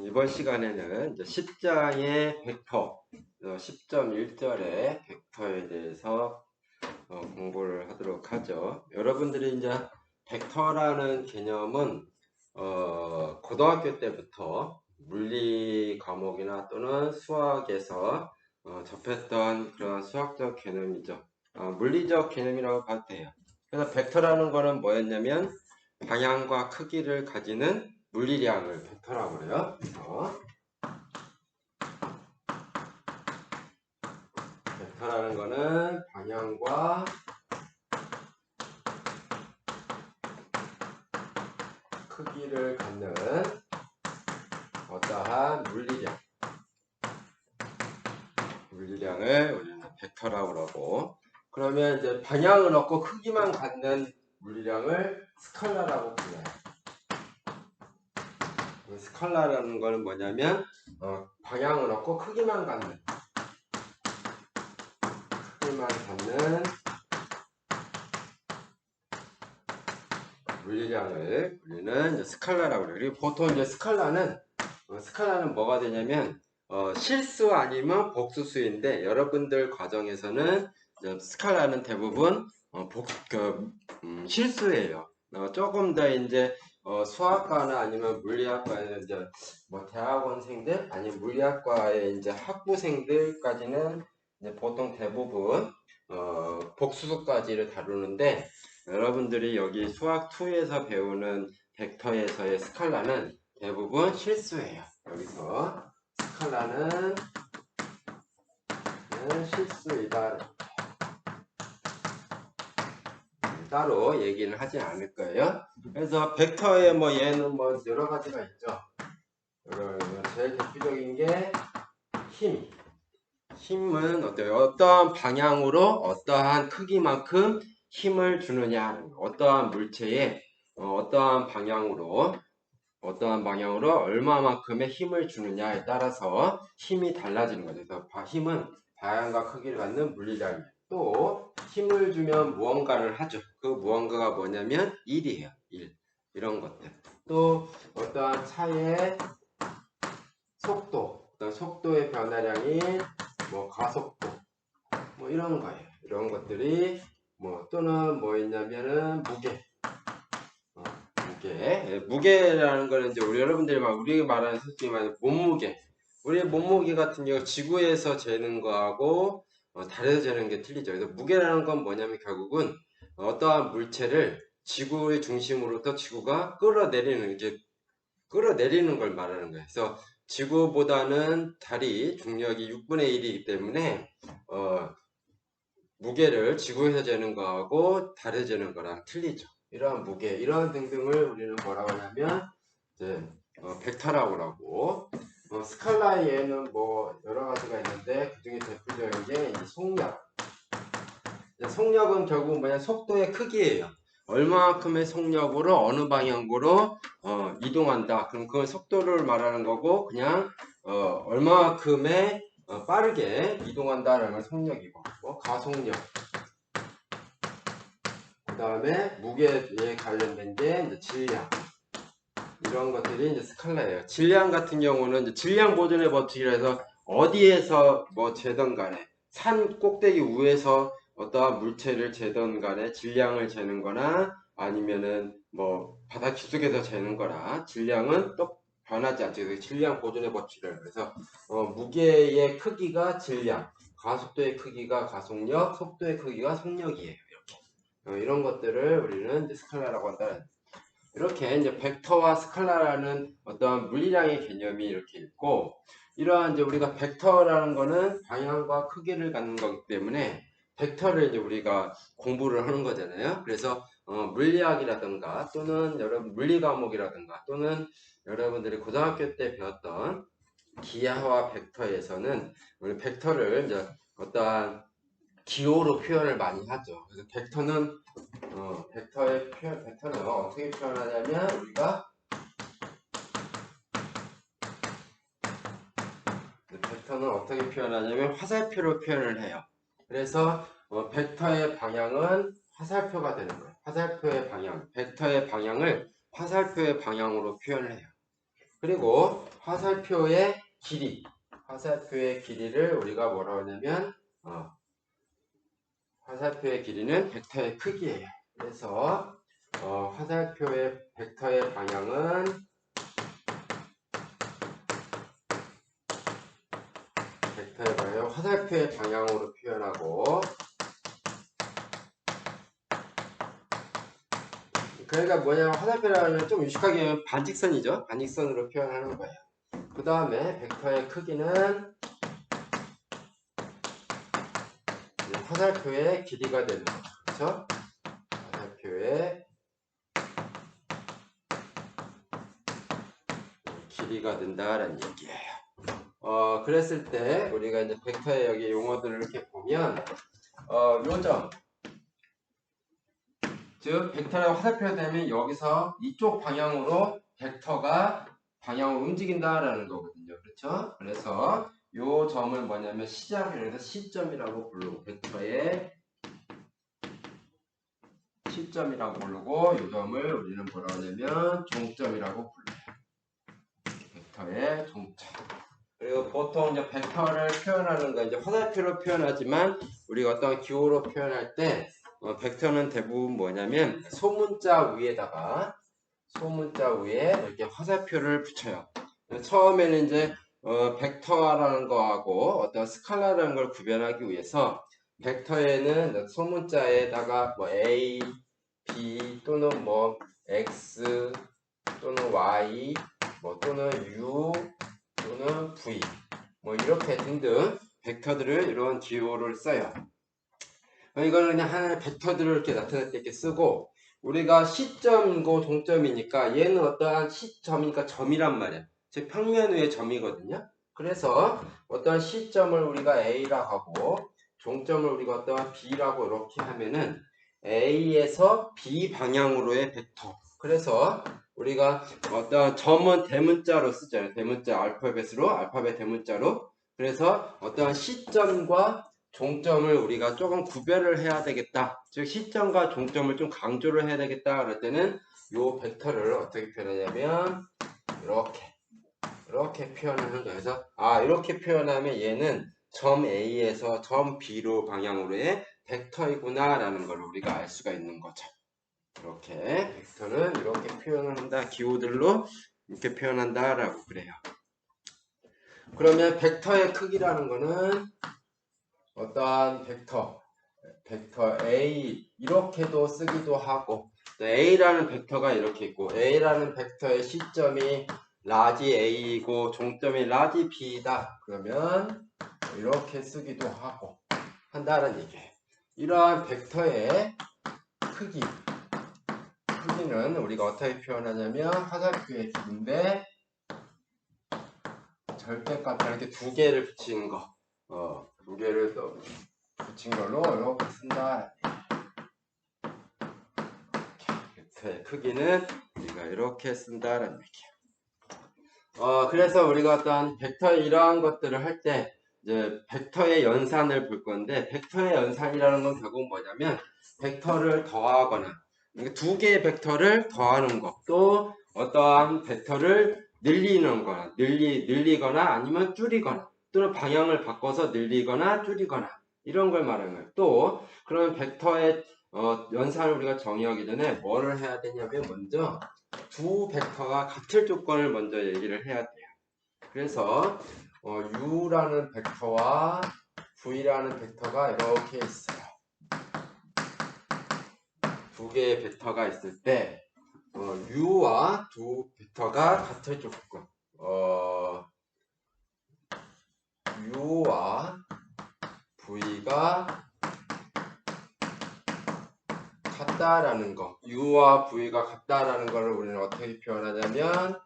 이번 시간에는 이제 10장의 벡터, 10.1절의 벡터에 대해서 공부를 하도록 하죠. 여러분들이 이제 벡터라는 개념은 고등학교 때부터 물리 과목이나 또는 수학에서 접했던 그런 수학적 개념이죠. 물리적 개념이라고 봐도 돼요. 그래서 벡터라는 거는 뭐였냐면 방향과 크기를 가지는 물리량을 벡터라고 그래요. 벡터라는 거는 방향과 크기를 갖는 어떠한 물리량을 우리는 벡터라고 그러고, 그러면 이제 방향은 없고 크기만 갖는 물리량을 스칼라라고 불러요. 스칼라라는 거는 뭐냐면 방향은 없고 크기만 갖는 물리량을 우리는 이제 스칼라라고 그래요. 그리고 보통 이제 스칼라는 뭐가 되냐면 실수 아니면 복수수인데, 여러분들 과정에서는 스칼라는 대부분 실수예요. 조금 더 이제 수학과나 아니면 물리학과에는 이제 뭐 대학원생들 아니면 물리학과의 이제 학부생들까지는 이제 보통 대부분 복수수까지를 다루는데, 여러분들이 여기 수학 2에서 배우는 벡터에서의 스칼라는 대부분 실수예요. 여기서 스칼라는 실수이다. 따로 얘기는 하지 않을 거예요. 그래서 벡터의 뭐 얘는 뭐 여러 가지가 있죠. 제일 대표적인 게 힘은 어때요? 어떠한 방향으로 어떠한 크기만큼 힘을 주느냐, 어떠한 물체에 어떠한 방향으로 얼마만큼의 힘을 주느냐에 따라서 힘이 달라지는 거죠. 그래서 힘은 방향과 크기를 갖는 물리량이에요. 또 힘을 주면 무언가를 하죠. 그 무언가가 뭐냐면 일이에요. 일. 이런 것들. 또 어떠한 차의 속도, 어떤 속도의 변화량이 뭐 가속도, 뭐 이런 거예요. 이런 것들이 또는 뭐 있냐면은 무게라는 거는 이제 여러분들이 우리가 말하는 솔직히 말하는 몸무게. 우리의 몸무게 같은 경우 지구에서 재는 거하고 달에서 재는 게 틀리죠. 그래서 무게라는 건 뭐냐면 결국은 어떠한 물체를 지구의 중심으로부터 지구가 끌어내리는 걸 말하는 거예요. 그래서 지구보다는 달이 중력이 6분의 1이기 때문에 무게를 지구에서 재는 거하고 달에서 재는 거랑 틀리죠. 이러한 무게, 이러한 등등을 우리는 뭐라고 하냐면 이제 벡터라고 하고, 스칼라의 예는 뭐 여러 가지가 있는데 그 중에 대표적인 게 이제 속력. 속력은 결국 뭐냐, 속도의 크기예요. 얼마만큼의 속력으로 어느 방향으로 이동한다. 그럼 그 속도를 말하는 거고, 그냥 얼마만큼의 빠르게 이동한다라는 속력이고, 가속력. 그 다음에 무게에 관련된 게 이제 질량. 이런 것들이 이제 스칼라예요. 질량 같은 경우는 이제 질량 보존의 법칙이라 해서 어디에서 뭐 재던 간에 산 꼭대기 위에서 어떠한 물체를 재던 간에 질량을 재는 거나 아니면은 뭐 바닥 깊숙에서 재는 거나 질량은 또 변하지 않죠. 그래서 질량 보존의 법칙을. 그래서 무게의 크기가 질량, 가속도의 크기가 가속력, 속도의 크기가 속력이에요. 이렇게 이런 것들을 우리는 이제 스칼라라고 한다. 이렇게 이제 벡터와 스칼라라는 어떠한 물리량의 개념이 이렇게 있고, 이러한 이제 우리가 벡터라는 거는 방향과 크기를 갖는 거기 때문에 벡터를 이제 우리가 공부를 하는 거잖아요. 그래서 물리학이라든가 또는 여러분 물리 과목이라든가 또는 여러분들이 고등학교 때 배웠던 기하와 벡터에서는 우리 벡터를 이제 어떠한 기호로 표현을 많이 하죠. 그래서 벡터는 벡터는 어떻게 표현하냐면 우리가 화살표로 표현을 해요. 그래서 벡터의 방향은 화살표가 되는 거예요. 벡터의 방향을 화살표의 방향으로 표현을 해요. 그리고 화살표의 길이를 우리가 뭐라고 하냐면 화살표의 길이는 벡터의 크기예요. 그래서 화살표의 벡터의 방향은 화살표의 방향으로 표현하고, 그러니까 뭐냐면 화살표라는 좀 유식하게 반직선이죠. 반직선으로 표현하는 거예요. 그 다음에 벡터의 크기는 화살표의 길이가 되는 거죠. 그렇죠? 화살표의 길이가 된다라는 얘기예요. 그랬을 때 우리가 이제 벡터의 여기 용어들을 이렇게 보면 요점, 즉 벡터라고 화살표가 되면 여기서 이쪽 방향으로 벡터가 방향을 움직인다라는 거거든요. 그렇죠? 그래서 요 점을 뭐냐면 시작을 해서 시점이라고 부르고, 벡터의 시점이라고 부르고, 요 점을 우리는 뭐라고 하냐면 종점이라고 불러요. 벡터의 종점. 그리고 보통 이제 벡터를 표현하는 거 이제 화살표로 표현하지만 우리가 어떤 기호로 표현할 때 벡터는 대부분 뭐냐면 소문자 위에 이렇게 화살표를 붙여요. 처음에는 이제 벡터라는 거하고 어떤 스칼라라는 걸 구별하기 위해서 벡터에는 소문자에다가 뭐 A, B 또는 뭐 X 또는 Y 뭐 또는 U 또는 V 뭐 이렇게 등등 벡터들을 이런 기호를 써요. 이거는 그냥 하나의 벡터들을 이렇게 나타낼 때 이렇게 쓰고, 우리가 시점이고 종점이니까 얘는 어떠한 시점이니까 점이란 말이야. 즉 평면 위의 점이거든요. 그래서 어떠한 시점을 우리가 A라고 하고 종점을 우리가 어떠한 B라고 이렇게 하면은 A에서 B 방향으로의 벡터. 그래서 우리가 어떤 점은 대문자로 쓰잖아요. 대문자 알파벳 대문자로. 그래서 어떠한 시점과 종점을 우리가 조금 구별을 해야 되겠다. 즉 시점과 종점을 좀 강조를 해야 되겠다. 그럴 때는 요 벡터를 어떻게 표현하냐면 이렇게 표현하는 거예요. 그래서 이렇게 표현하면 얘는 점 A에서 점 B로 방향으로의 벡터이구나 라는 걸 우리가 알 수가 있는 거죠. 이렇게 벡터는 이렇게 표현을 한다. 기호들로 이렇게 표현한다 라고 그래요. 그러면 벡터의 크기라는 거는 어떠한 벡터 A 이렇게도 쓰기도 하고, 또 A라는 벡터가 이렇게 있고, A라는 벡터의 시점이 라지 A이고 종점이 라지 B다. 그러면 이렇게 쓰기도 하고 한다는 얘기예요. 이러한 벡터의 크기는 우리가 어떻게 표현하냐면 화살표의 길인데 절대값 이렇게 두 개를 붙이는 거, 두 개를 붙인 걸로 이렇게 쓴다. 벡터의 크기는 우리가 이렇게 쓴다라는 얘기예요. 그래서 우리가 어떤 벡터의 이러한 것들을 할 때 이제 벡터의 연산을 볼 건데, 벡터의 연산이라는 건 결국 뭐냐면 벡터를 더하거나 두 개의 벡터를 더하는 것, 또 어떠한 벡터를 늘리거나 아니면 줄이거나, 또는 방향을 바꿔서 늘리거나 줄이거나 이런 걸 말하는 거예요. 또 그런 벡터의 연산을 우리가 정의하기 전에 뭐를 해야 되냐면 먼저 두 벡터가 같을 조건을 먼저 얘기를 해야 돼요. 그래서 U라는 벡터와 V라는 벡터가 이렇게 있어요. 두 개의 벡터가 있을 때 U와 두 벡터가 같을 조건, U와 V가 같다라는 거, U와 V가 같다라는 거를 우리는 어떻게 표현하냐면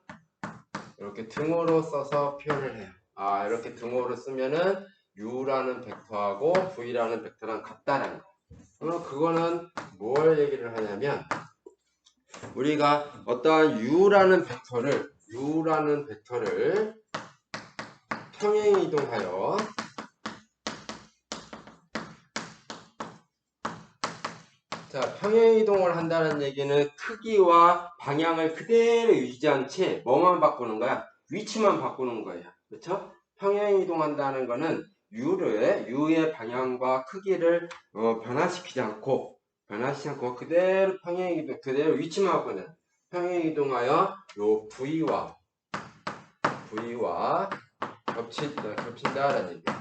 이렇게 등호로 써서 표현을 해요. 이렇게 등호로 쓰면은 U라는 벡터하고 V라는 벡터랑 같다라는 거. 그럼 그거는 뭘 얘기를 하냐면 우리가 어떠한 U라는 벡터를 평행이동하여 평행이동을 한다는 얘기는 크기와 방향을 그대로 유지한 채 뭐만 바꾸는 거야? 위치만 바꾸는 거예요. 그렇죠? 평행 이동한다는 거는 U의 방향과 크기를 변화시키지 않고 그대로 평행 이동, 그대로 위치만 바꾸는 평행 이동하여 요 V와 겹친다라는 얘기예요.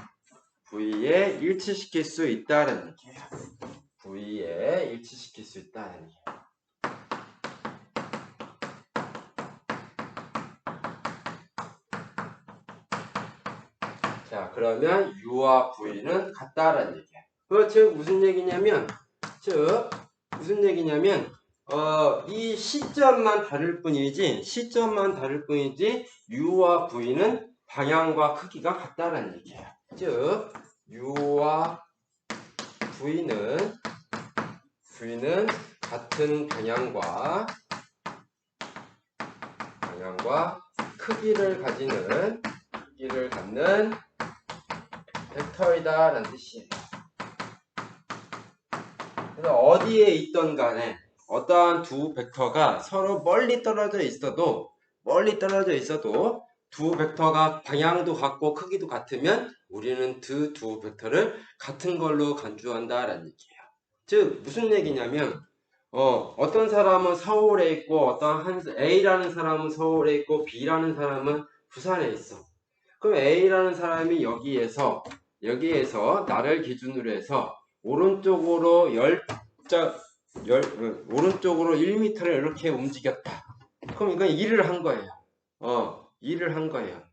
V에 일치시킬 수 있다라는 얘기예요. V에 일치시킬 수 있다는 얘기예요. 자, 그러면 U와 V는 같다라는 얘기예요. 즉 무슨 얘기냐면 이 시점만 다를 뿐이지 U와 V는 방향과 크기가 같다라는 얘기예요. 즉 U와 V는 같은 방향과 크기를 갖는 벡터이다라는 뜻이에요. 그래서 어디에 있던 간에 어떠한 두 벡터가 서로 멀리 떨어져 있어도 두 벡터가 방향도 같고 크기도 같으면 우리는 그 두 벡터를 같은 걸로 간주한다라는 얘기예요. 즉 무슨 얘기냐면 어떤 사람은 서울에 있고 A라는 사람은 서울에 있고 B라는 사람은 부산에 있어. 그럼 A라는 사람이 여기에서 나를 기준으로 해서 오른쪽으로 오른쪽으로 1m를 이렇게 움직였다. 그럼 이건 일을 한 거예요.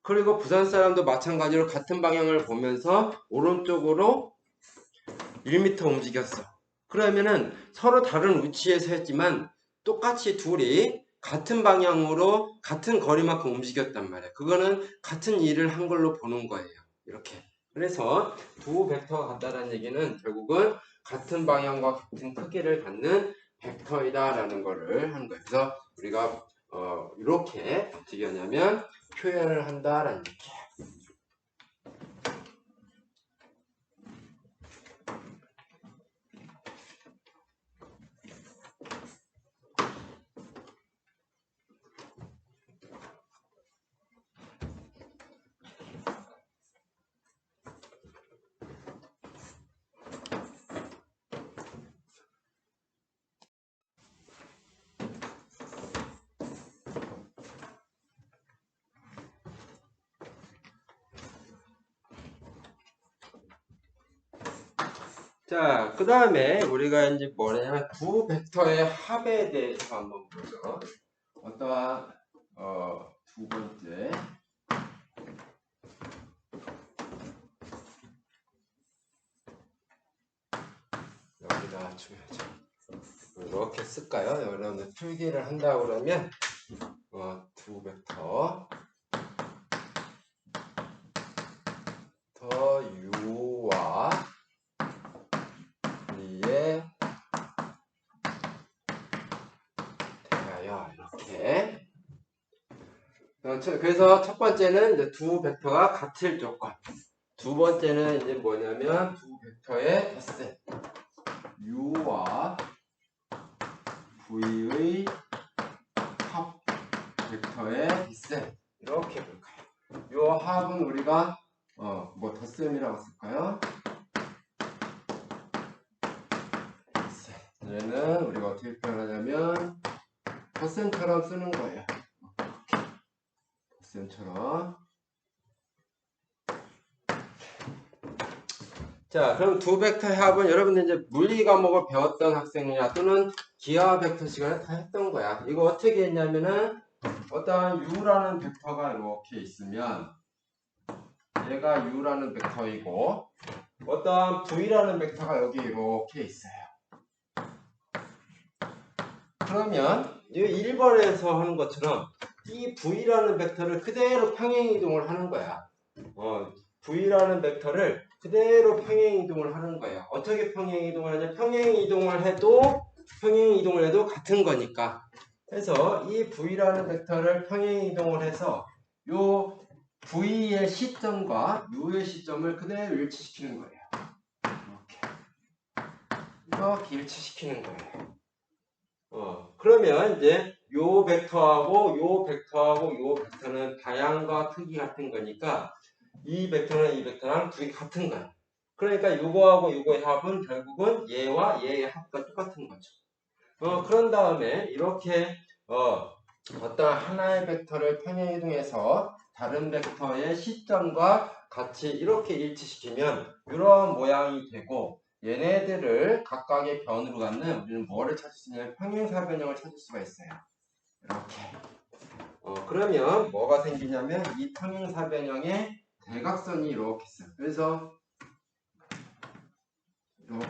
그리고 부산 사람도 마찬가지로 같은 방향을 보면서 오른쪽으로 1m 움직였어. 그러면은 서로 다른 위치에서 했지만 똑같이 둘이 같은 방향으로 같은 거리만큼 움직였단 말이에요. 그거는 같은 일을 한 걸로 보는 거예요. 이렇게. 그래서 두 벡터가 같다는 얘기는 결국은 같은 방향과 같은 크기를 갖는 벡터이다라는 거를 하는 거예요. 그래서 우리가 이렇게 어떻게 하냐면 표현을 한다라는 얘기예요. 자, 그 다음에 우리가 이제 뭐냐면 두 벡터의 합에 대해서 한번 보죠. 어떠한 두 번째 여기다 주면죠. 이렇게 쓸까요? 여러분들 필기를 한다 그러면 두 벡터 더 U와 V에 대하여 이렇게. 그래서 첫 번째는 이제 두 벡터가 같을 조건. 두 번째는 이제 뭐냐면 두 벡터의 덧셈. U와 V의 합 벡터의 덧셈. 이렇게 볼까요? 요 합은 우리가 뭐 덧셈이라고 쓸까요? 덧셈. 얘는 우리가 어떻게 표현하냐면 덧셈처럼 쓰는 거예요. 덧셈처럼. 자, 그럼 두 벡터의 합은 여러분들 이제 물리 과목을 배웠던 학생이나 또는 기하 벡터 시간에 다 했던 거야. 이거 어떻게 했냐면은 어떠한 U라는 벡터가 이렇게 있으면 얘가 U라는 벡터이고 어떠한 V라는 벡터가 여기 이렇게 있어요. 그러면 이 1번에서 하는 것처럼 이 V라는 벡터를 그대로 평행 이동을 하는 거야. V라는 벡터를 그대로 평행 이동을 하는 거예요. 어떻게 평행 이동을 하냐? 평행 이동을 해도 같은 거니까. 그래서 이 V라는 벡터를 평행 이동을 해서 요 V의 시점과 U의 시점을 그대로 일치시키는 거예요. 이렇게 일치시키는 거예요. 그러면 이제 요 벡터하고 요 벡터하고 요 벡터는 방향과 크기 같은 거니까 이 벡터는 이 벡터랑 둘이 같은 거야. 그러니까 요거하고 요거의 합은 결국은 얘와 얘의 합과 똑같은 거죠. 그런 다음에 이렇게 어떤 하나의 벡터를 평행이동해서 다른 벡터의 시점과 같이 이렇게 일치시키면 이런 모양이 되고 얘네들을 각각의 변으로 갖는 우리는 뭐를 찾을 수 있냐면 평행사변형을 찾을 수가 있어요. 이렇게. 그러면 뭐가 생기냐면 이 평행사변형의 대각선이 이렇게 있어요. 그래서 이렇게.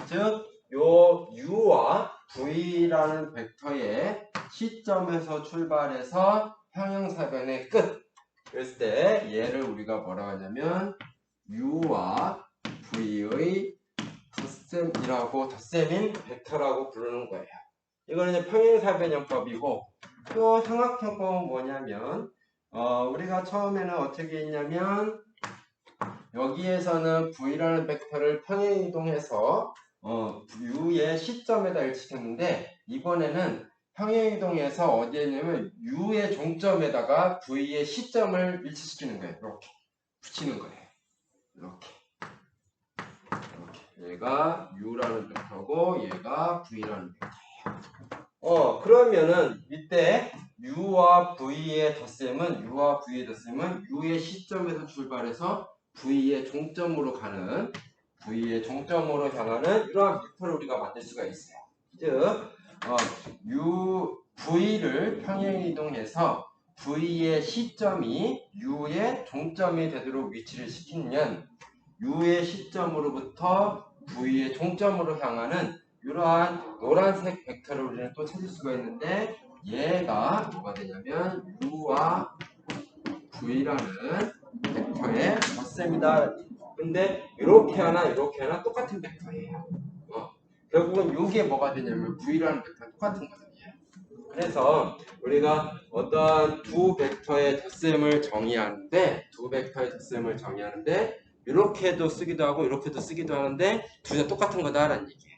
즉, 요 u와 v라는 벡터의 시점에서 출발해서 평행사변의 끝. 그랬을 때 얘를 우리가 뭐라고 하냐면 u와 v의 덧셈인 벡터라고 부르는 거예요. 이거는 이제 평행사변형법이고 또 삼각형법은 뭐냐면 우리가 처음에는 어떻게 했냐면 여기에서는 v라는 벡터를 평행이동해서 u의 시점에다 일치켰는데 이번에는 평행이동해서 어디에 있냐면 u의 종점에다가 v의 시점을 일치시키는 거예요. 이렇게 붙이는 거예요. 이렇게 얘가 u라는 벡터고 얘가 v라는 벡터예요. 그러면은 이때 u와 v의 덧셈은 u의 시점에서 출발해서 v의 종점으로 향하는 이러한 벡터를 우리가 만들 수가 있어요. 즉, v를 평행이동해서 v의 시점이 u의 종점이 되도록 위치를 시키면 u의 시점으로부터 v의 종점으로 향하는 이러한 노란색 벡터를 우리는 또 찾을 수가 있는데 얘가 뭐가 되냐면 u와 v라는 벡터의 덧셈이다. 근데 이렇게 하나 똑같은 벡터예요. 결국은 이게 뭐가 되냐면 v라는 벡터가 똑같은 거잖아요. 그래서 우리가 어떤 두 벡터의 덧셈을 정의하는데 이렇게도 쓰기도 하고 이렇게도 쓰기도 하는데 둘 다 똑같은 거다라는 얘기예요.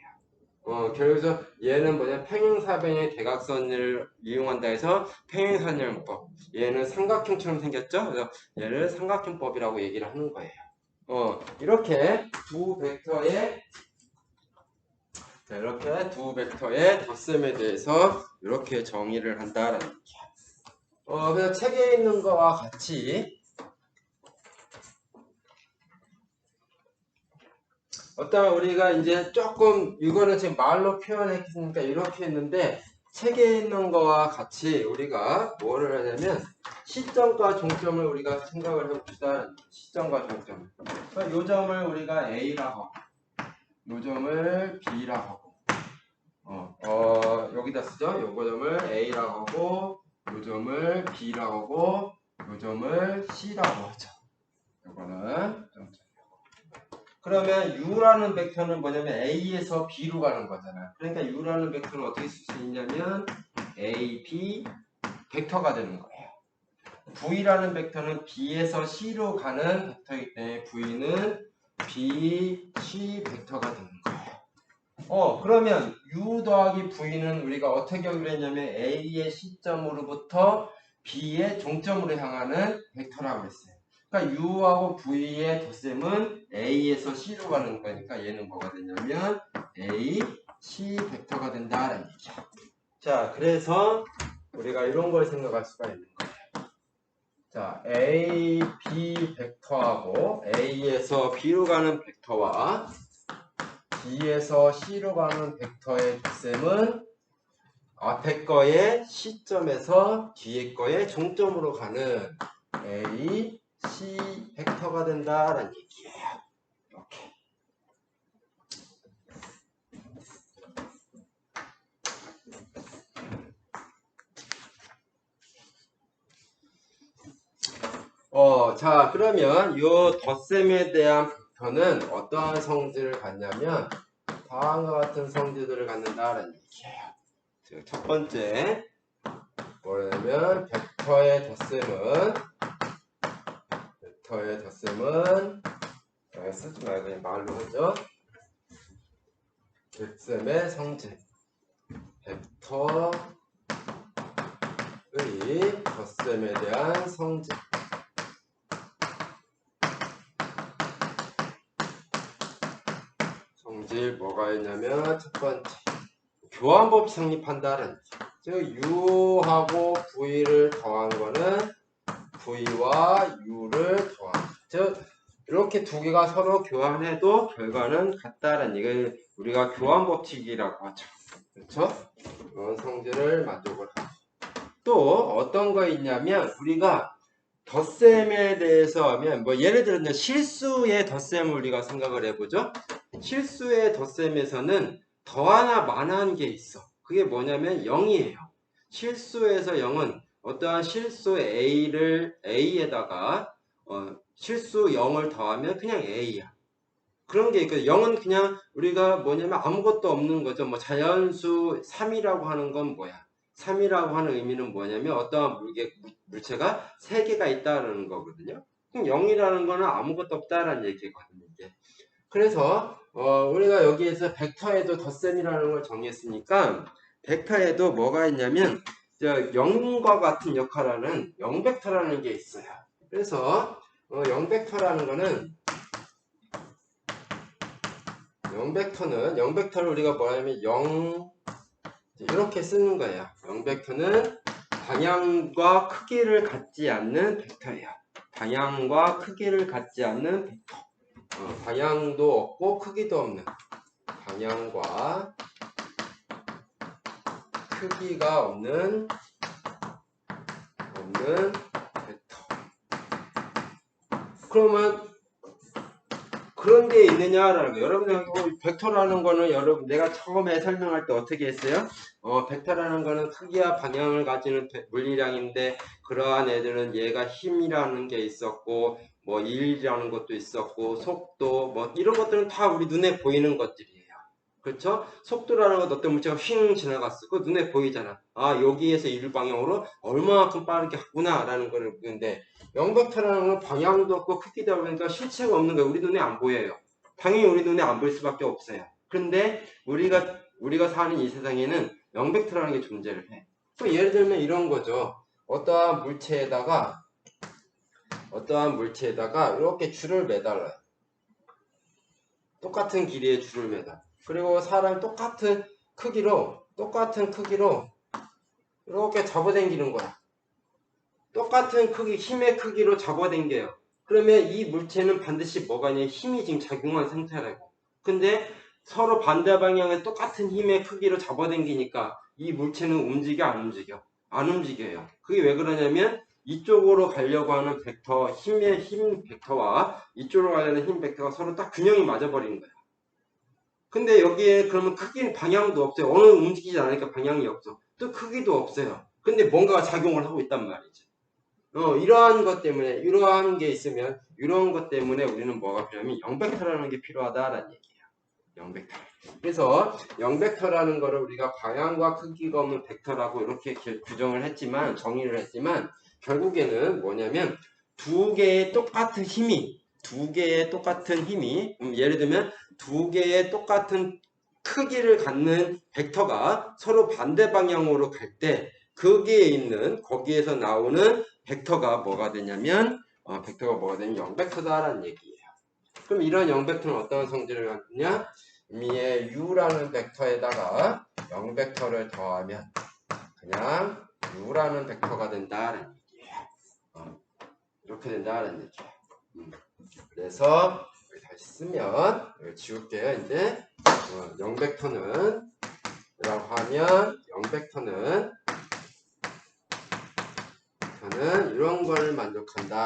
결국에서 얘는 뭐냐 평행사변의 대각선을 이용한다 해서 평행사변형법. 얘는 삼각형처럼 생겼죠. 그래서 얘를 삼각형법이라고 얘기를 하는 거예요. 이렇게 두 벡터의 덧셈에 대해서 이렇게 정의를 한다라는 얘기야. 그래서 책에 있는 거와 같이 어떤 우리가 이제 조금 이거는 지금 말로 표현했으니까 이렇게 했는데 책에 있는 거와 같이 우리가 뭐를 하냐면 시점과 종점을 우리가 생각을 해봅시다. 시점과 종점. 요 점을 우리가 A라고 하고 요 점을 B라고 하고 여기다 쓰죠. 요거 점을 A라고 하고 요 점을 B라고 하고 요 점을 C라고 하죠. 요거는 점점. 그러면 u라는 벡터는 뭐냐면 a에서 b로 가는 거잖아. 그러니까 u라는 벡터는 어떻게 쓸 수 있냐면 a, b 벡터가 되는 거예요. v라는 벡터는 b에서 c로 가는 벡터이기 때문에 v는 b, c 벡터가 되는 거예요. 그러면 u 더하기 v는 우리가 어떻게 하기로 했냐면 a의 시점으로부터 b의 종점으로 향하는 벡터라고 했어요. 그러니까 u하고 v의 덧셈은 a에서 c로 가는 거니까 얘는 뭐가 되냐면 a, c 벡터가 된다라는 얘기죠. 자, 그래서 우리가 이런 걸 생각할 수가 있는 거예요. 자, a, b 벡터하고 a에서 b로 가는 벡터와 b에서 c로 가는 벡터의 덧셈은 앞에 거의 시점에서 뒤에 거의 종점으로 가는 a, c 벡터가 된다라는 얘기예요. 이렇게. 자, 그러면 이 덧셈에 대한 벡터는 어떠한 성질을 갖냐면 다음과 같은 성질들을 갖는다라는 얘기예요. 첫 번째 뭐냐면 벡터의 덧셈은 쓰지 말고 그냥 말로 하죠. 덧셈의 성질 벡터 덧셈에 대한 성질. 성질 뭐가 있냐면 첫 번째 교환법 성립한다는 즉 u하고 v를 더한 거는 v와 u를 더한 즉 이렇게 두 개가 서로 교환해도 결과는 같다는 이걸 우리가 교환법칙이라고 하죠. 그렇죠? 성질을 만족을 하고 또 어떤 거 있냐면 우리가 덧셈에 대해서 하면 뭐 예를 들어 실수의 덧셈을 우리가 생각을 해보죠. 실수의 덧셈에서는 더하나 마나한 게 있어. 그게 뭐냐면 0이에요. 실수에서 0은 어떠한 실수 A에다가 실수 0을 더하면 그냥 A야. 그런 게 있거든요. 0은 그냥 우리가 뭐냐면 아무것도 없는 거죠. 뭐 자연수 3이라고 하는 건 뭐야? 3이라고 하는 의미는 뭐냐면 어떠한 물체가 3개가 있다는 거거든요. 그럼 0이라는 거는 아무것도 없다라는 얘기거든요. 이게. 그래서 우리가 여기에서 벡터에도 덧셈이라는 걸 정했으니까 벡터에도 뭐가 있냐면 0과 같은 역할을 하는 0벡터라는 게 있어요. 그래서 0벡터라는 거는 0벡터를 우리가 뭐냐면 0 이렇게 쓰는 거예요. 0벡터는 방향과 크기를 갖지 않는 벡터예요. 방향과 크기를 갖지 않는 벡터. 방향도 없고 크기도 없는 방향과 크기가 없는 벡터. 그러면 그런 게 있느냐라는 거. 여러분 벡터라는 거는 여러분 내가 처음에 설명할 때 어떻게 했어요? 벡터라는 거는 크기와 방향을 가지는 물리량인데 그러한 애들은 얘가 힘이라는 게 있었고 뭐 일이라는 것도 있었고 속도 뭐 이런 것들은 다 우리 눈에 보이는 것들이에요. 그렇죠? 속도라는 건 어떤 물체가 휙 지나갔어. 그 눈에 보이잖아. 아 여기에서 일방향으로 얼마만큼 빠르게 갔구나 라는 거를 보는데 0벡터라는 건 방향도 없고 크기도 없으니까 실체가 없는 거예요. 우리 눈에 안 보여요. 당연히 우리 눈에 안 보일 수밖에 없어요. 그런데 우리가 사는 이 세상에는 0벡터라는 게 존재를 해. 예를 들면 이런 거죠. 어떠한 물체에다가 이렇게 줄을 매달아요. 똑같은 길이의 줄을 매달. 그리고 사람 똑같은 크기로 이렇게 잡아당기는 거야. 똑같은 크기, 힘의 크기로 잡아당겨요. 그러면 이 물체는 반드시 뭐가 있냐? 힘이 지금 작용한 상태라고. 근데 서로 반대 방향에 똑같은 힘의 크기로 잡아당기니까 이 물체는 움직여, 안 움직여? 안 움직여요. 그게 왜 그러냐면 이쪽으로 가려고 하는 벡터, 힘 벡터와 이쪽으로 가려는 힘 벡터가 서로 딱 균형이 맞아버리는 거야. 근데 여기에 그러면 크기는 방향도 없어요. 어느 움직이지 않으니까 방향이 없어. 또 크기도 없어요. 근데 뭔가가 작용을 하고 있단 말이죠. 이러한 것 때문에, 이러한 게 있으면, 이런 것 때문에 우리는 뭐가 필요하면 0벡터라는 게 필요하다라는 얘기예요. 0벡터. 그래서 0벡터라는 거를 우리가 방향과 크기가 없는 벡터라고 이렇게 규정을 했지만, 정의를 했지만, 결국에는 뭐냐면, 두 개의 똑같은 힘이, 예를 들면, 두 개의 똑같은 크기를 갖는 벡터가 서로 반대 방향으로 갈 때, 거기에서 나오는 벡터가 뭐가 되냐면 0벡터다라는 얘기예요. 그럼 이런 0벡터는 어떤 성질을 갖느냐? 의미의 u라는 벡터에다가 0벡터를 더하면 그냥 u라는 벡터가 된다는 얘기예요. 이렇게 된다는 얘기예요. 그래서 다시 쓰면 이걸 지울게요. 이제 0벡터는 라고 하면 0벡터는 저는 이런 걸 만족한다.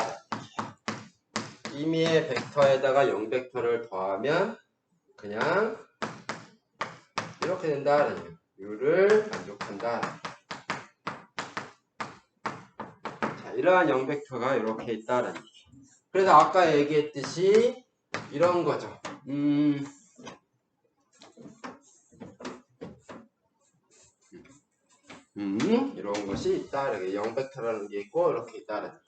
임의의 벡터에다가 0벡터를 더하면 그냥 이렇게 된다. u를 만족한다. 자, 이러한 0벡터가 이렇게 있다는 얘기. 그래서 아까 얘기했듯이 이런 거죠. 이런 것이 있다. 이렇게 0벡터라는 게 있고 이렇게 있다는 얘기.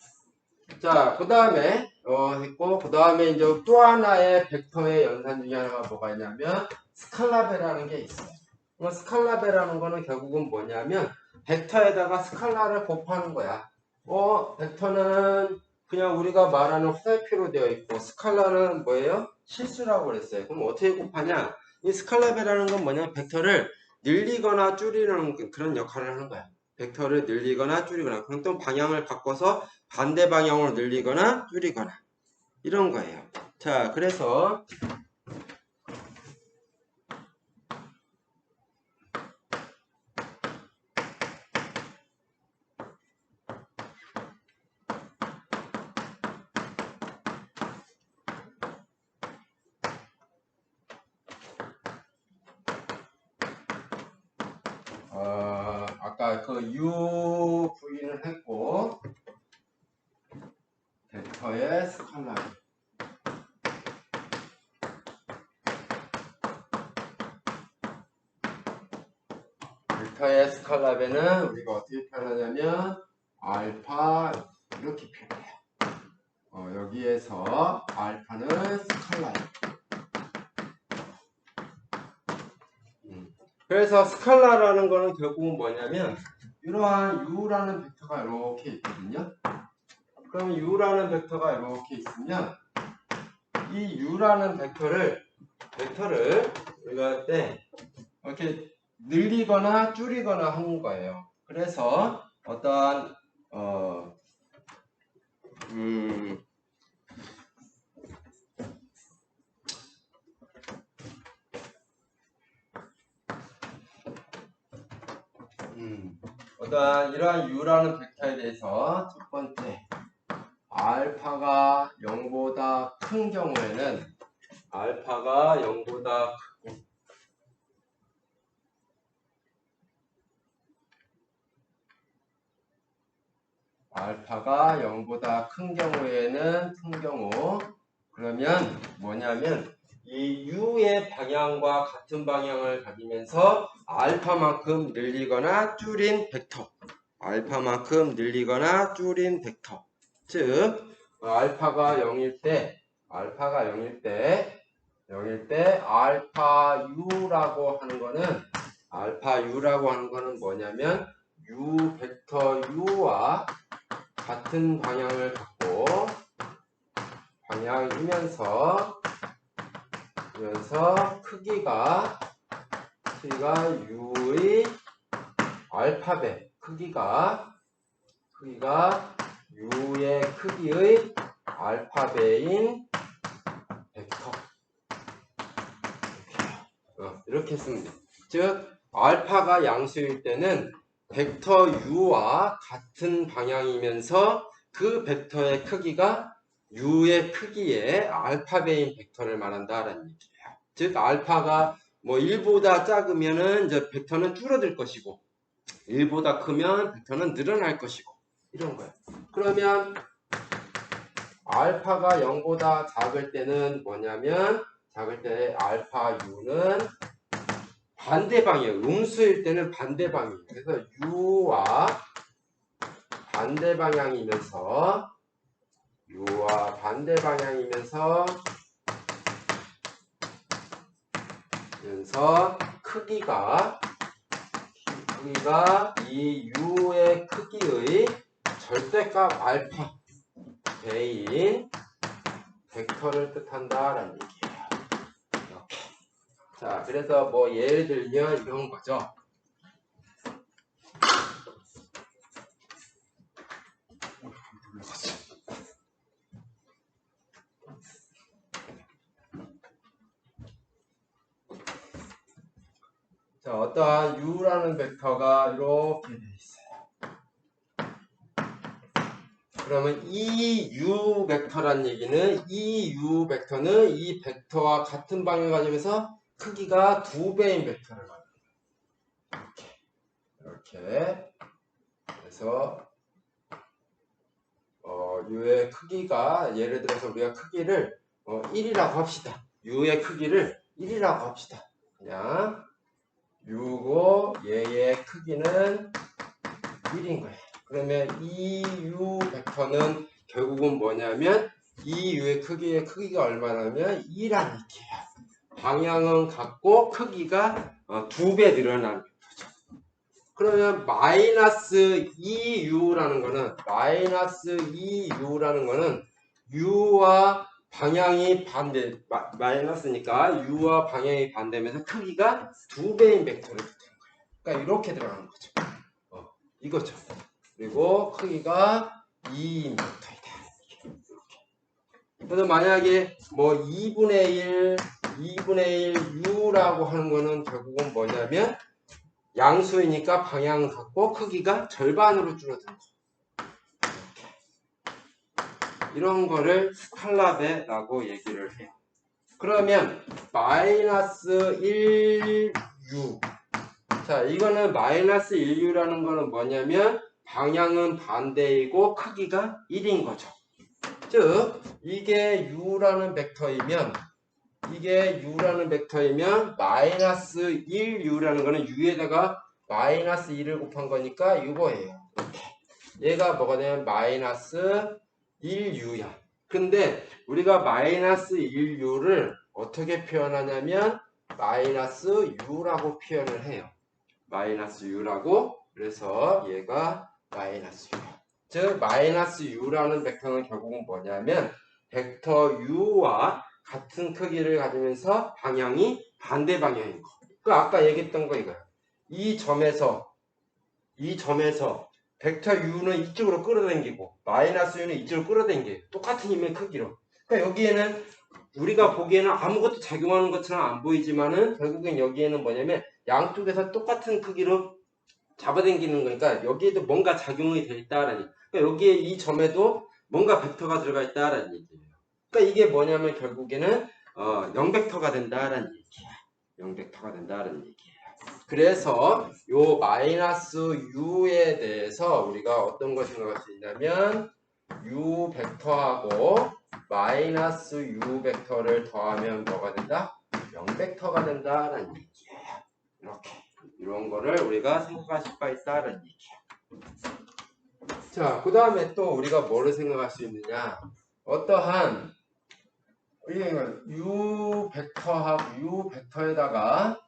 자, 그 다음에 했고 그 다음에 이제 또 하나의 벡터의 연산 중에 하나가 뭐가 있냐면 스칼라베라는 게 있어요. 스칼라베라는 거는 결국은 뭐냐면 벡터에다가 스칼라를 곱하는 거야. 벡터는 그냥 우리가 말하는 화살표로 되어 있고 스칼라는 뭐예요? 실수라고 그랬어요. 그럼 어떻게 곱하냐? 이 스칼라배라는 건 뭐냐? 벡터를 늘리거나 줄이는 그런 역할을 하는 거야. 벡터를 늘리거나 줄이거나 그럼 또 방향을 바꿔서 반대 방향으로 늘리거나 줄이거나 이런 거예요. 자, 그래서 아까 그 U 부위를 했고 벡터의 스칼라 벡터의 스칼라배는 우리가 어떻게 표현하냐면 알파 이렇게 표현해요. 여기에서 알파는 스칼라예요. 그래서 스칼라라는 거는 결국은 뭐냐면 이러한 U라는 벡터가 이렇게 있거든요. 그럼 U라는 벡터가 이렇게 있으면 이 U라는 벡터를 우리가 할 때 이렇게 늘리거나 줄이거나 하는 거예요. 그래서 어떠한 어떠한 이러한 U라는 벡터에 대해서 첫 번째 알파가 0보다 큰 경우에는 알파가 0보다 큰 경우에는 큰 경우 그러면 뭐냐면 이 U의 방향과 같은 방향을 가지면서 알파만큼 늘리거나 줄인 벡터 즉 알파가 0일 때 알파 U라고 하는 거는 뭐냐면 U 벡터 U와 같은 방향을 갖고 방향이면서 크기가 U의 알파벳 크기가 U의 크기의 알파벳인 벡터 이렇게 쓰면 돼요. 즉 알파가 양수일 때는 벡터 U와 같은 방향이면서 그 벡터의 크기가 U의 크기의 알파벳인 벡터를 말한다라는 얘기예요. 즉 알파가 뭐 1보다 작으면은 이제 벡터는 줄어들 것이고 1보다 크면 벡터는 늘어날 것이고 이런 거예요. 그러면 알파가 0보다 작을 때는 뭐냐면 작을 때 알파 U는 반대 방향, 음수일 때는 반대 방향. 그래서 U와 반대 방향이면서 크기가 이 U의 크기의 절대값 알파 배인 벡터를 뜻한다라는 얘기예요. 이렇게. 자, 그래서 뭐 예를 들면 이런 거죠. 자, 어떠한 U라는 벡터가 이렇게 돼 있어요. 그러면 이 U 벡터란 얘기는 이 U 벡터는 이 벡터와 같은 방향을 가지면서 크기가 2배인 벡터를 말합니다. 이렇게. 그래서 U의 크기가 예를 들어서 우리가 크기를 1이라고 합시다. U의 크기를 1이라고 합시다. 그냥 U고 얘의 크기는 1인 거예요. 그러면 이 U 벡터는 결국은 뭐냐면 이 U의 크기가 얼마냐면 2라는 얘기예요. 방향은 같고 크기가 2배 늘어나는 벡터죠. 그러면 마이너스 2u라는 거는 u와 방향이 반대, 마이너스니까 u와 방향이 반대면서 크기가 2배인 벡터를 뜻하는 거예요. 그러니까 이렇게 들어가는 거죠. 이거죠. 그리고 크기가 2인 벡터이다. 그래서 만약에 뭐 2분의 1 u라고 하는 거는 결국은 뭐냐면 양수이니까 방향은 같고 크기가 절반으로 줄어든 거. 이런 거를 스칼라배라고 얘기를 해요. 그러면 마이너스 1u. 자, 이거는 마이너스 1u라는 거는 뭐냐면 방향은 반대이고 크기가 1인 거죠. 즉, 이게 u라는 벡터이면 마이너스 1u라는 거는 u에다가 마이너스 1을 곱한 거니까 이거예요. 이렇게. 얘가 뭐가 되면 마이너스 1u야. 근데 우리가 마이너스 1u를 어떻게 표현하냐면 마이너스 u라고 표현을 해요. 마이너스 u라고. 그래서 얘가 마이너스 u. 즉 마이너스 u라는 벡터는 결국은 뭐냐면 벡터 u와 같은 크기를 가지면서 방향이 반대 방향인 거. 그 아까 얘기했던 거 이거야. 이 점에서 벡터 u는 이쪽으로 끌어당기고 마이너스 u는 이쪽으로 끌어당겨요. 똑같은 힘의 크기로. 그러니까 여기에는 우리가 보기에는 아무것도 작용하는 것처럼 안 보이지만은 결국엔 여기에는 뭐냐면 양쪽에서 똑같은 크기로 잡아당기는 거니까 여기에도 뭔가 작용이 돼 있다라는. 그러니까 여기에 이 점에도 뭔가 벡터가 들어가 있다라는 얘기예요. 그러니까 이게 뭐냐면 결국에는 0벡터가 된다라는 얘기예요. 0벡터가 된다라는 얘기예요. 그래서 요 마이너스 u에 대해서 우리가 어떤 걸 생각할 수 있냐면 u 벡터하고 마이너스 u 벡터를 더하면 뭐가 된다? 0벡터가 된다라는 얘기예요. 이렇게 이런 거를 우리가 생각할 수가 있다라는 얘기예요. 자, 그 다음에 또 우리가 뭐를 생각할 수 있느냐? 어떠한 u 벡터에다가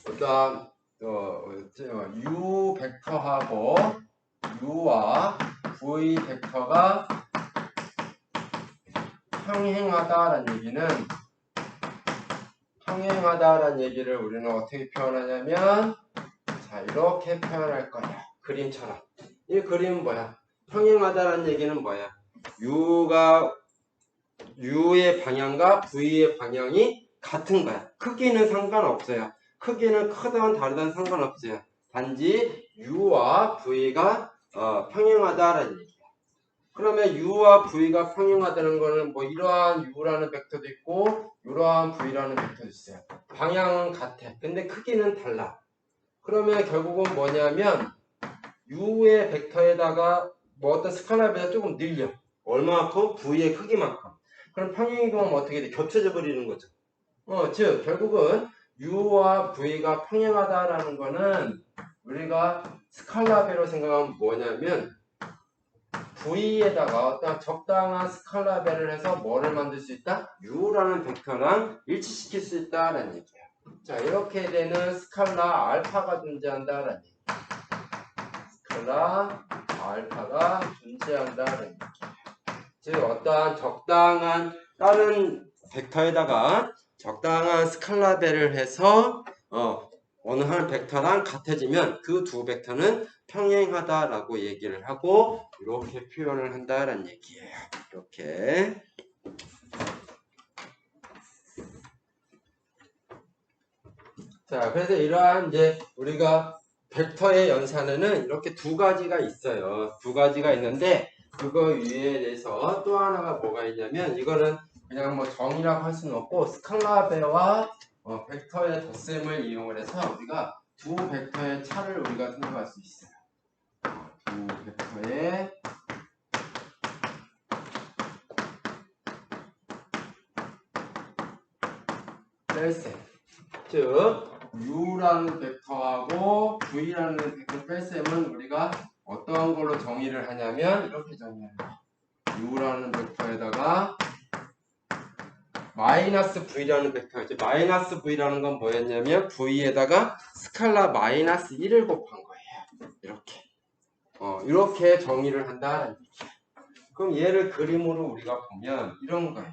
어떠한 u 벡터하고 u와 v 벡터가 평행하다라는 얘기를 우리는 어떻게 표현하냐면 자, 이렇게 표현할 거야. 그림처럼. 이 그림은 뭐야? 평행하다라는 얘기는 뭐야? u의 방향과 v의 방향이 같은 거야. 크기는 상관없어요. 크기는 크든 다르든 상관없어요. 단지 u와 v가 평행하다라는 얘기야. 그러면 u와 v가 평행하다는 거는 뭐 이러한 u라는 벡터도 있고 이러한 v라는 벡터도 있어요. 방향은 같아. 근데 크기는 달라. 그러면 결국은 뭐냐면 u의 벡터에다가 뭐 어떤 스칼라보다 조금 늘려. 얼마만큼? v의 크기만큼. 그럼 평행이 되면 어떻게 돼? 겹쳐져 버리는 거죠. 즉 결국은 u와 v가 평행하다라는 거는 우리가 스칼라배로 생각하면 뭐냐면 v에다가 어떤 적당한 스칼라배를 해서 뭐를 만들 수 있다? u라는 벡터랑 일치시킬 수 있다라는 얘기야. 자, 이렇게 되는 스칼라 알파가 존재한다라는 얘기야. 스칼라 알파가 존재한다라는 얘기야. 즉 어떠한 적당한 다른 벡터에다가 적당한 스칼라배를 해서 어느 한 벡터랑 같아지면 그 두 벡터는 평행하다라고 얘기를 하고 이렇게 표현을 한다라는 얘기예요. 이렇게. 자, 그래서 이러한 이제 우리가 벡터의 연산에는 이렇게 두 가지가 있어요. 두 가지가 있는데 그거 위에 대해서 또 하나가 뭐가 있냐면 이거는 그냥 뭐 정의라고 할 수는 없고 스칼라배와 벡터의 덧셈을 이용을 해서 우리가 두 벡터의 차를 우리가 생각할 수 있어요. 두 벡터의 뺄셈. 즉 u라는 벡터하고 v라는 벡터 뺄셈은 우리가 어떠한 걸로 정의를 하냐면 이렇게 정의해요. u라는 벡터에다가 마이너스 V라는 벡터였죠. 마이너스 V라는 건 뭐였냐면 V에다가 스칼라 마이너스 1을 곱한 거예요. 이렇게. 이렇게 정의를 한다는 얘기예요. 그럼 얘를 그림으로 우리가 보면 이런 거예요.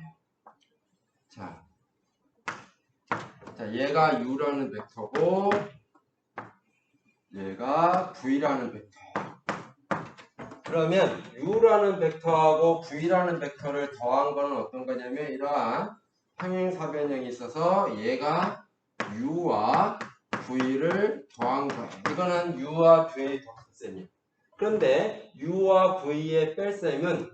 자, 얘가 U라는 벡터고 얘가 V라는 벡터예요. 그러면 U라는 벡터하고 V라는 벡터를 더한 거는 어떤 거냐면 이러한 평행사변형이 있어서 얘가 U와 V를 더한 거예요. 이거는 U와 V의 덧셈이에요. 그런데 U와 V의 뺄셈은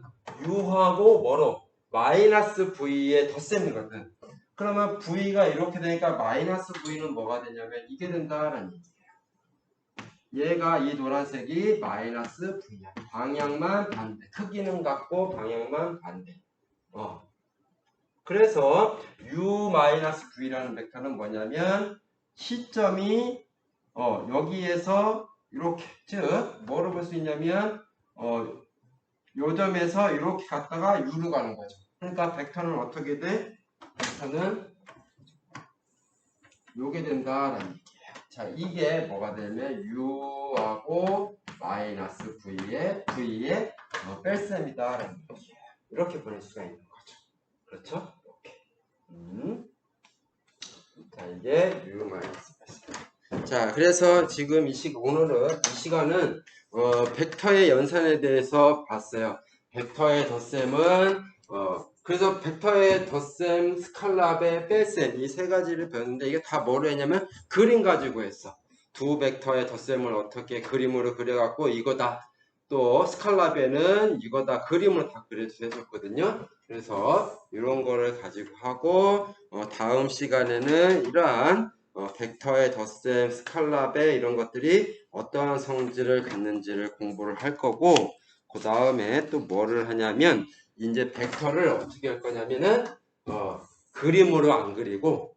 U하고 뭐로? 마이너스 V의 덧셈이거든. 그러면 V가 이렇게 되니까 마이너스 V는 뭐가 되냐면 이게 된다라는 얘기예요. 얘가 이 노란색이 마이너스 V야. 방향만 반대. 크기는 같고 방향만 반대. 그래서 U-V라는 벡터는 뭐냐면 시점이 여기에서 이렇게 즉 뭐로 볼 수 있냐면 요 점에서 이렇게 갔다가 U로 가는 거죠. 그러니까 벡터는 어떻게 돼? 벡터는 요게 된다라는 얘기예요. 자, 이게 뭐가 되면 U하고 마이너스 V의 뺄셈이다라는 얘기예요. 이렇게 보낼 수가 있는 거죠. 그렇죠? 이렇게. 자, 이게 U 마이너스 뺄셈. 자, 그래서 지금 오늘은 이 시간은 벡터의 연산에 대해서 봤어요. 벡터의 덧셈은 그래서 벡터의 덧셈, 스칼랍의 뺄셈 이 세 가지를 배웠는데 이게 다 뭐로 했냐면 그림 가지고 했어. 두 벡터의 덧셈을 어떻게 그림으로 그려갖고 이거다. 또 스칼랍에는 이거다 그림으로 다 그려서 해줬거든요. 그래서 이런 거를 가지고 하고 다음 시간에는 이러한 벡터의 덧셈, 스칼랍의 이런 것들이 어떠한 성질을 갖는지를 공부를 할 거고 그 다음에 또 뭐를 하냐면 이제 벡터를 어떻게 할 거냐면은 그림으로 안 그리고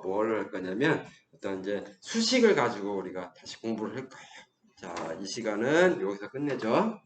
뭐를 할 거냐면 어떤 이제 수식을 가지고 우리가 다시 공부를 할 거예요. 자, 이 시간은 여기서 끝내죠.